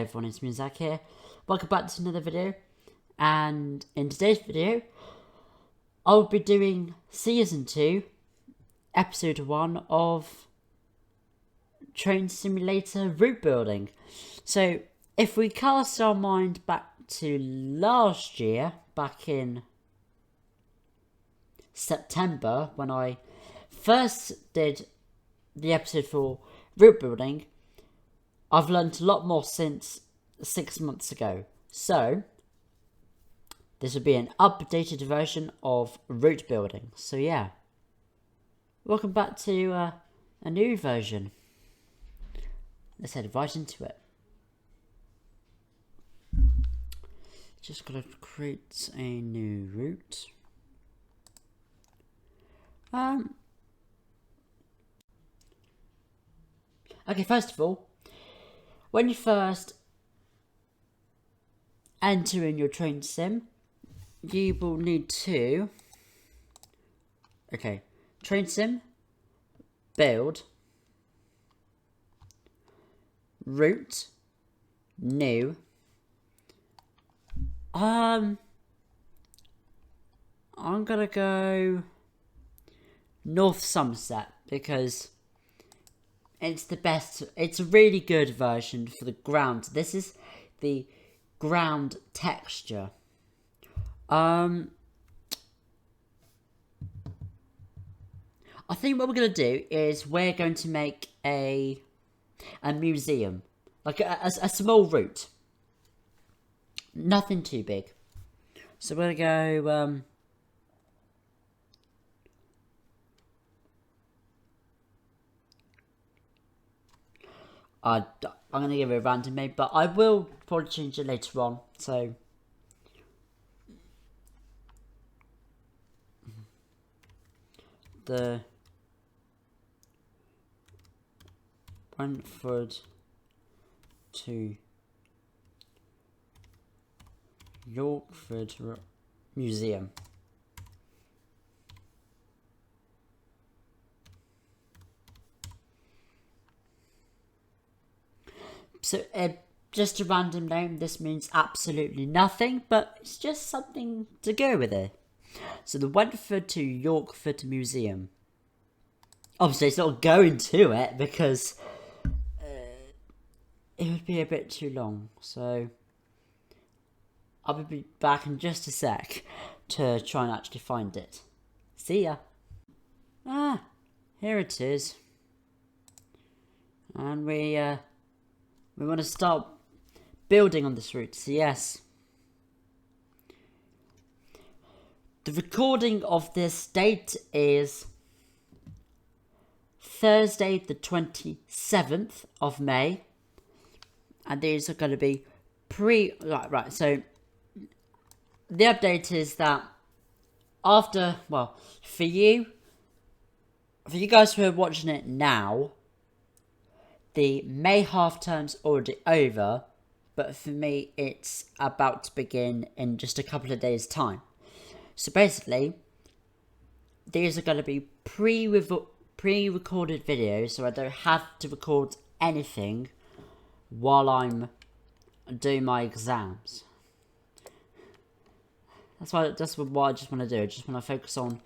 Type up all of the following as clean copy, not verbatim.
everyone, it's me Zach here. Welcome back to another video, and in today's video I'll be doing Season 2, Episode 1 of Train Simulator Route Building. So if we cast our mind back to last year, back in September, when I first did the episode for Route Building, I've learned a lot more since 6 months ago. So this will be an updated version of Route Building. So yeah, welcome back to a new version. Let's head right into it. Just gotta create a new route. Okay, first of all, when you first enter in your train sim, you will need to, train sim, build, route, new, I'm gonna go North Somerset because it's the best. It's a really good version for the ground. This is the ground texture. I think what we're going to do is we're going to make a museum. Like a small route. Nothing too big. So we're going to go... I'm going to give it a random name, but I will probably change it later on, so... The... Brentford to Yorkford Museum. So, just a random name, this means absolutely nothing, but it's just something to go with it. So, the Wentford to Yorkford Museum. Obviously, it's not going to it, because it would be a bit too long. So, I'll be back in just a sec to try and actually find it. See ya. Ah, here it is. And we want to start building on this route, so yes. The recording of this date is Thursday the 27th of May. And these are going to be Right, so the update is that after, well, for you guys who are watching it now, the May half term's already over, but for me it's about to begin in just a couple of days' time. So basically, these are going to be pre-recorded videos, so I don't have to record anything while I'm doing my exams. That's what I just want to do. I just want to focus on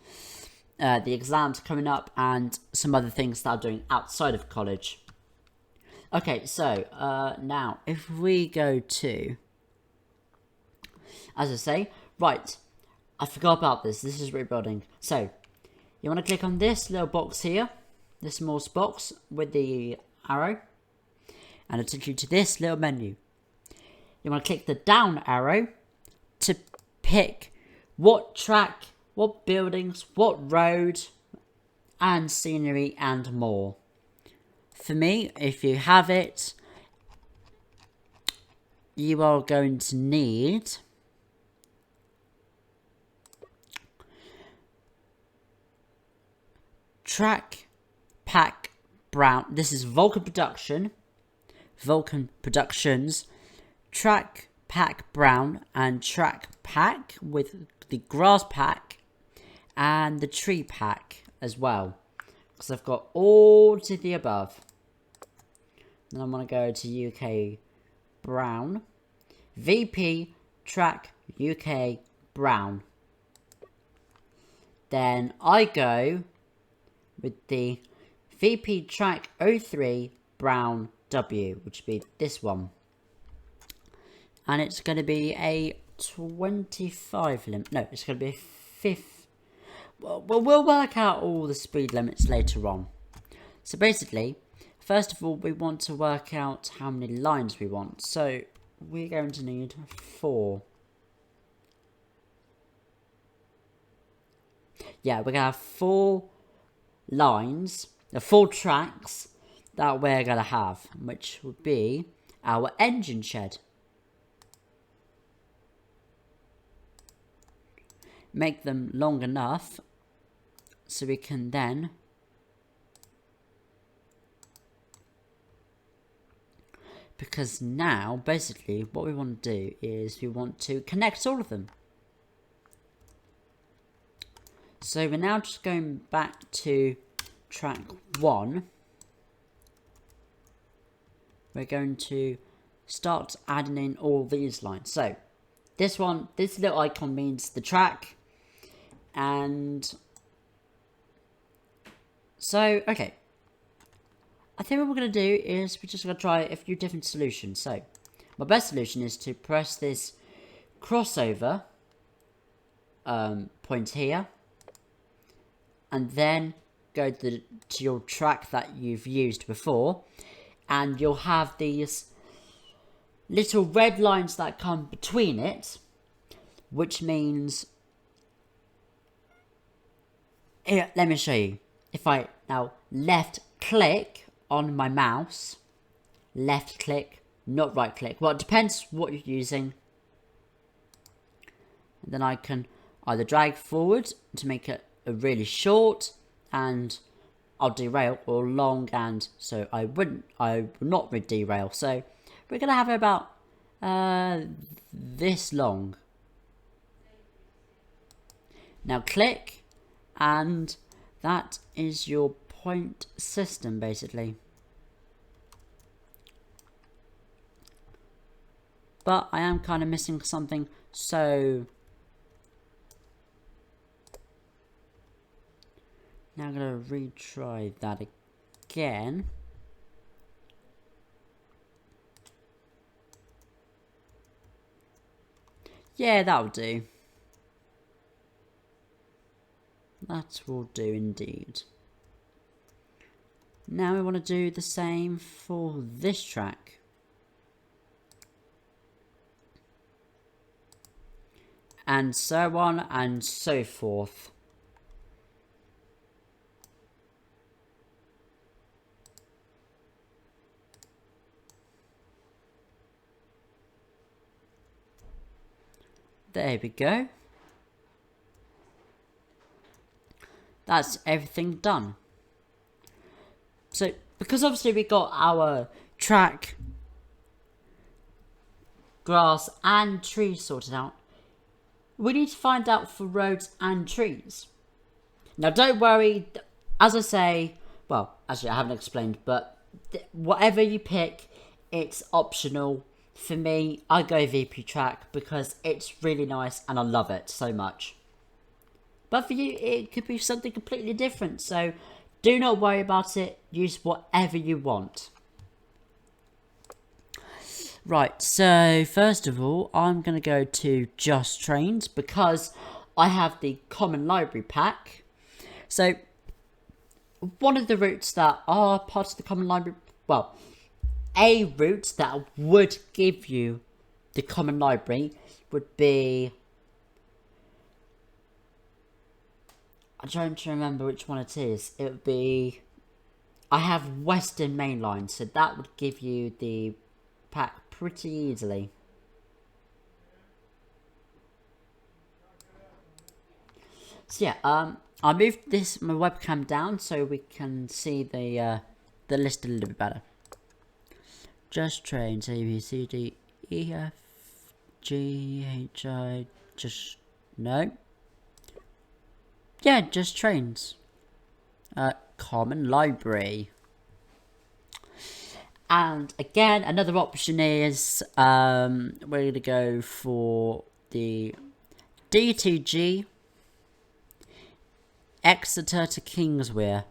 the exams coming up and some other things that I'm doing outside of college. Okay, so now if we go to, as I say, right, I forgot about this. This is route building. So you want to click on this little box here, this small box with the arrow, and it'll take you to this little menu. You want to click the down arrow to pick what track, what buildings, what road, and scenery and more. For me, if you have it, you are going to need track pack brown. This is Vulcan Productions, track pack brown, and track pack with the grass pack and the tree pack as well, because I've got all to the above. Then I'm going to go to UK brown. VP track UK brown. Then I go with the VP track 03 brown W, which would be this one. And it's going to be a 25 limit. No, it's going to be a 5. Well, we'll work out all the speed limits later on. So basically, first of all, we want to work out how many lines we want. So we're going to need 4. Yeah, we're going to have 4 lines, 4 tracks that we're going to have, which would be our engine shed. Make them long enough so we can then because now basically what we want to do is we want to connect all of them. So we're now just going back to track 1. We're going to start adding in all these lines. So this little icon means the track. And so, okay. I think what we're going to do is we're just going to try a few different solutions. So, my best solution is to press this crossover point here. And then go to your track that you've used before. And you'll have these little red lines that come between it. Which means... Here, let me show you. If I now left click on my mouse, left click, not right click. Well, it depends what you're using. And then I can either drag forward to make it a really short and I'll derail, or long and so I will not derail. So we're gonna have it about this long. Now click. And that is your point system, basically. But I am kind of missing something, so... Now I'm going to retry that again. Yeah, that'll do. That will do indeed. Now we want to do the same for this track. And so on and so forth. There we go. That's everything done. So, because obviously we got our track, grass and trees sorted out, we need to find out for roads and trees. Now don't worry, as I say, well, actually I haven't explained, but whatever you pick, it's optional. For me, I go VP track because it's really nice and I love it so much. But for you, it could be something completely different. So do not worry about it. Use whatever you want. Right, so first of all, I'm going to go to Just Trains because I have the Common Library pack. So one of the routes that are part of the Common Library, well, a route that would give you the Common Library would be... I'm trying to remember which one it is. It would be... I have Western Main Line, so that would give you the pack pretty easily. So yeah, I moved my webcam down so we can see the list a little bit better. Just Trains, A, B, C, D, E, F, G, H, I, just... no. Yeah, Just Trains. Common Library. And again, another option is we're going to go for the D2G Exeter to Kingswear,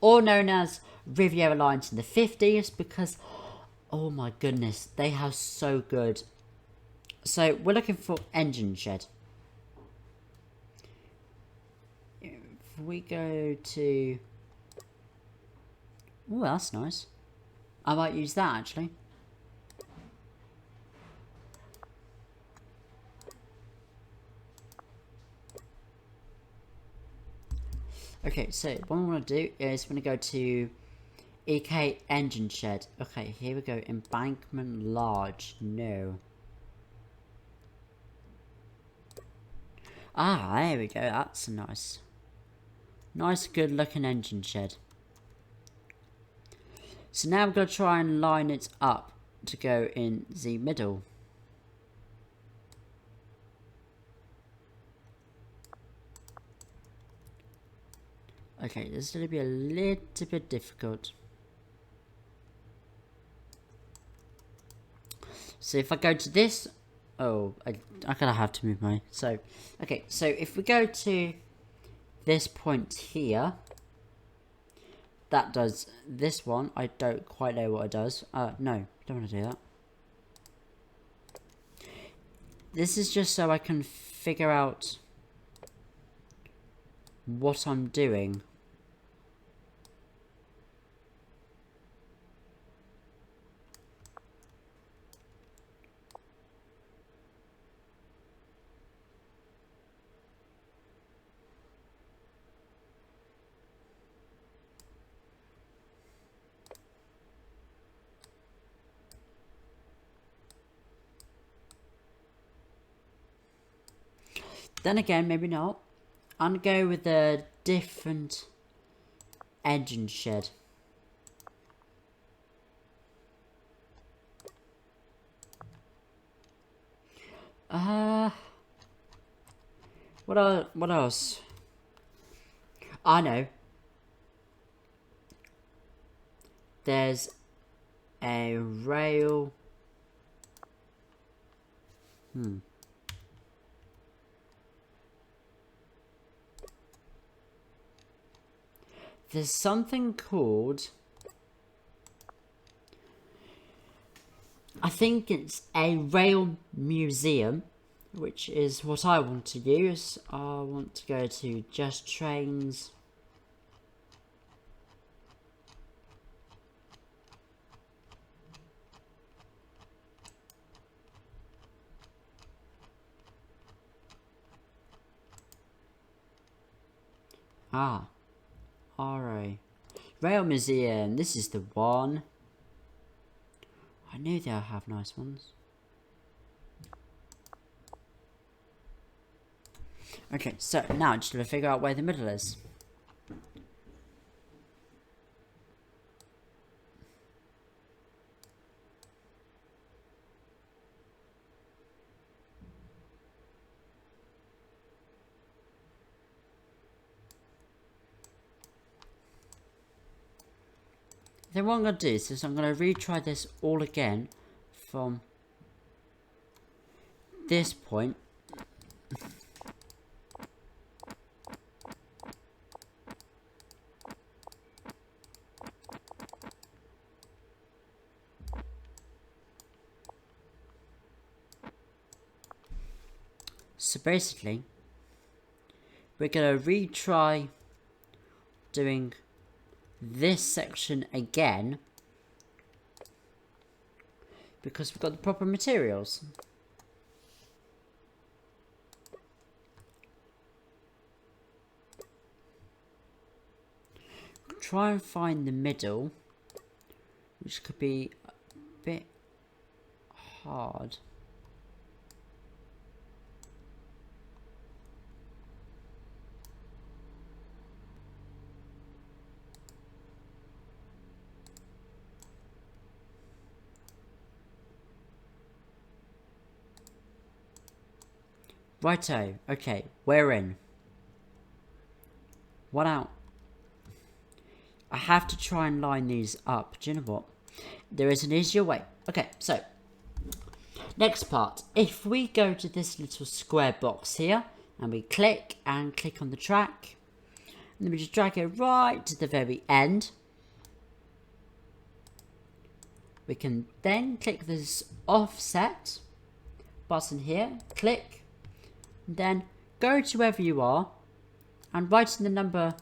or known as Riviera lines in the 50s, because oh my goodness, they have so good. So we're looking for engine shed. If we go to, oh, that's nice. I might use that actually. Okay, so what I'm going to do is I'm going to go to EK engine shed. Okay, here we go. Embankment large. No. Ah, there we go. That's a nice good looking engine shed. So now I'm going to try and line it up to go in the middle. Okay, this is going to be a little bit difficult. So if I go to this, oh, I'm gonna have to move my, so, okay, so if we go to this point here, that does this one. I don't quite know what it does. No, don't want to do that. This is just so I can figure out what I'm doing. Then again, maybe not. I'm gonna go with a different engine shed. What else? I know. There's a rail. There's something called, I think it's a rail museum, which is what I want to use. I want to go to just trains. Alright. Rail museum, this is the one. I knew they'll have nice ones. Okay, so now just to figure out where the middle is. Then what I'm going to do is I'm going to retry this all again from this point. So basically, we're going to retry doing this section again because we've got the proper materials. Try and find the middle, which could be a bit hard. Righto, okay, we're in. What out? I have to try and line these up. Do you know what? There is an easier way. Okay, so next part. If we go to this little square box here and we click on the track, and then we just drag it right to the very end. We can then click this offset button here, click, and then go to wherever you are and write in the number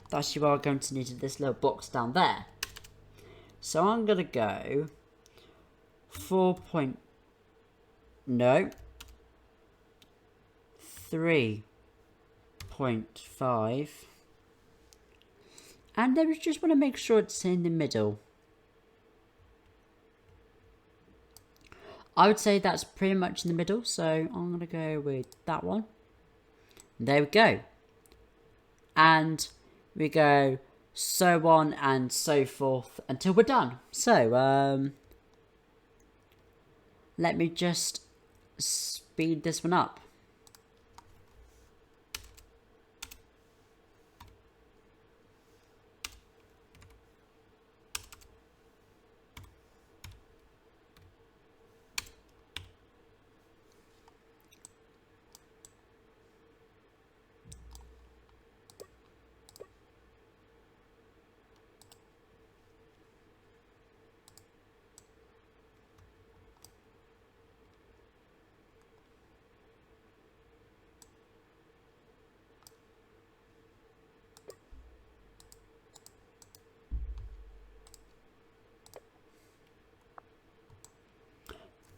that you are going to need in this little box down there. So I'm going to go 3.5, and then we just want to make sure it's in the middle. I would say that's pretty much in the middle, so I'm going to go with that one. There we go. And we go so on and so forth until we're done. So, let me just speed this one up.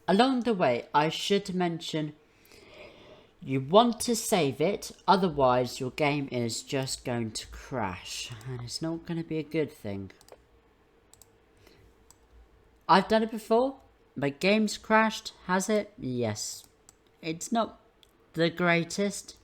Along the way, I should mention you want to save it, otherwise your game is just going to crash, and it's not going to be a good thing. I've done it before. My game's crashed, has it? Yes. It's not the greatest.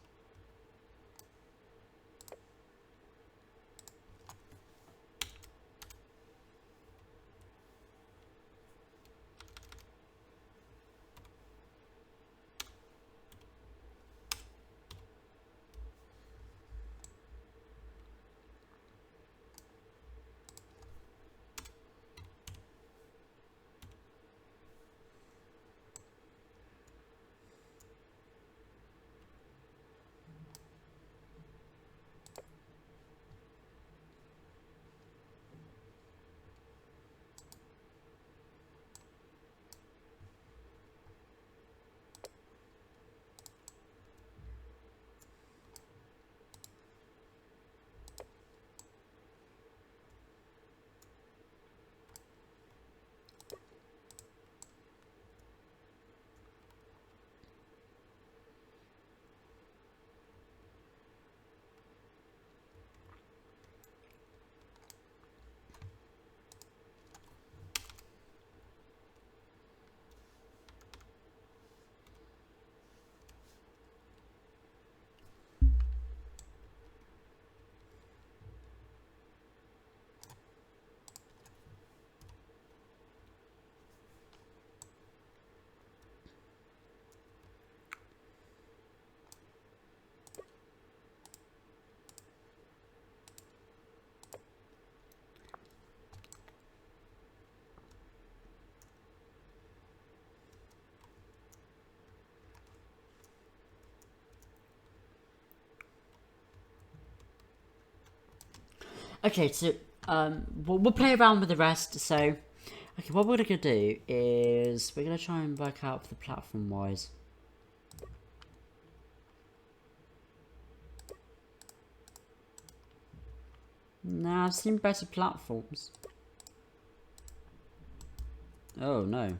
Okay, so we'll play around with the rest. So, okay, what we're gonna do is we're gonna try and work out the platform wise. Nah, I've seen better platforms. Oh no.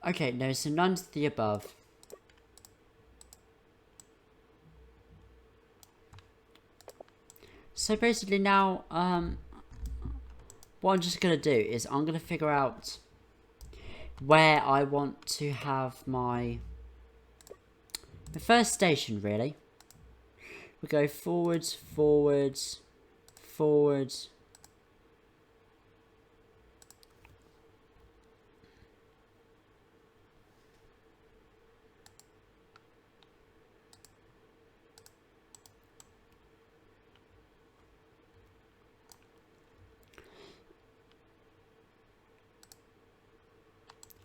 Okay, no, so none's the above. So basically now, what I'm just going to do is I'm going to figure out where I want to have the first station, really. We go forwards, forwards, forward.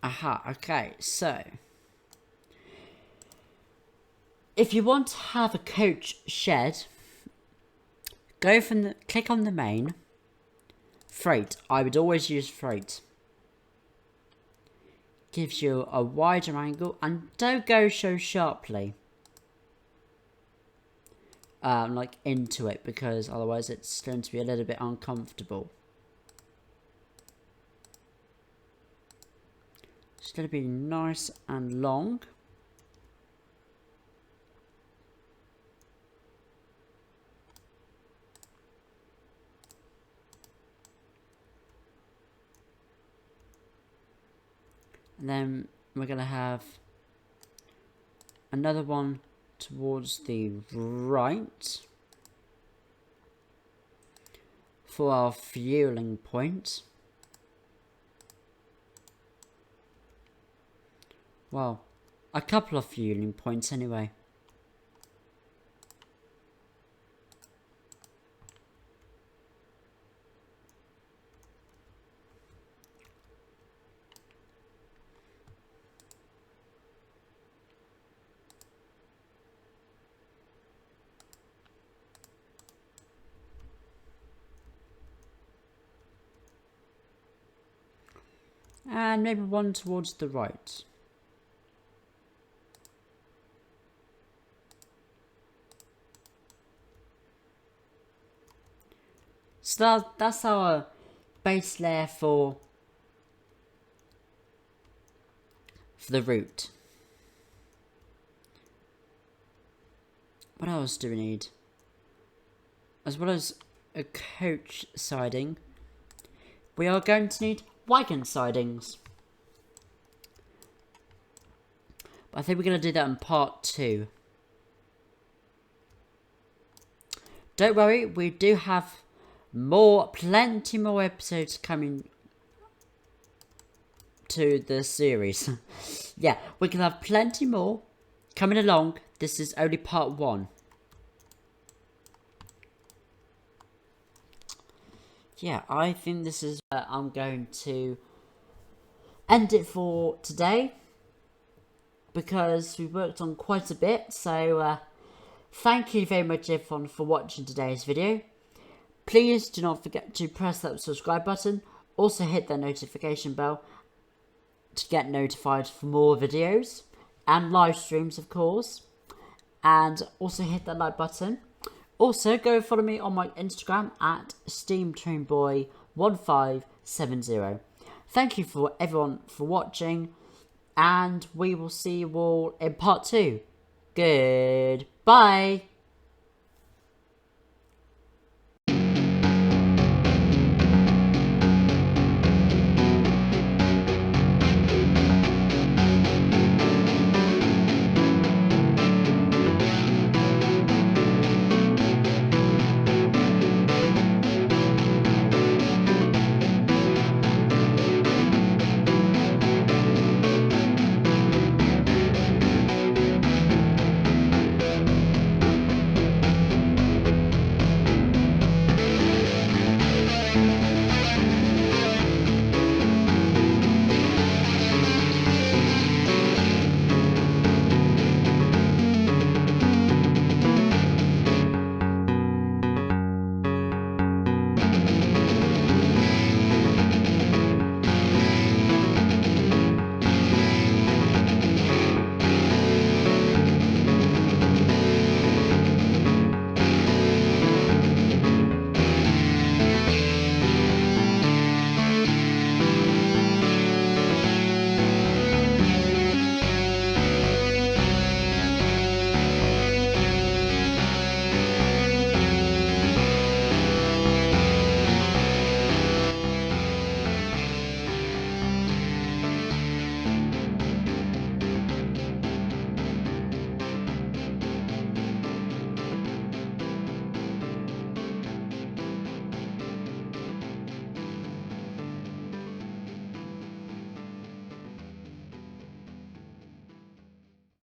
Aha, okay, so if you want to have a coach shed, go from the click on the main. Freight. I would always use freight. Gives you a wider angle, and don't go so sharply. Like into it, because otherwise it's going to be a little bit uncomfortable. It's going to be nice and long. And then we're going to have another one towards the right for our fueling point. Well, a couple of fueling points anyway. And maybe one towards the right. So that's our base layer for the route. What else do we need? As well as a coach siding, we are going to need wagon sidings. But I think we're going to do that in part 2. Don't worry, we do have plenty more episodes coming to the series. Yeah, we can have plenty more coming along. This is only part 1. Yeah, I think this is where I'm going to end it for today, because we worked on quite a bit. So thank you very much everyone for watching today's video. Please do not forget to press that subscribe button. Also hit the notification bell to get notified for more videos and live streams, of course. And also hit that like button. Also go follow me on my Instagram at SteamTrainBoy1570. Thank you for everyone for watching, and we will see you all in part 2. Goodbye.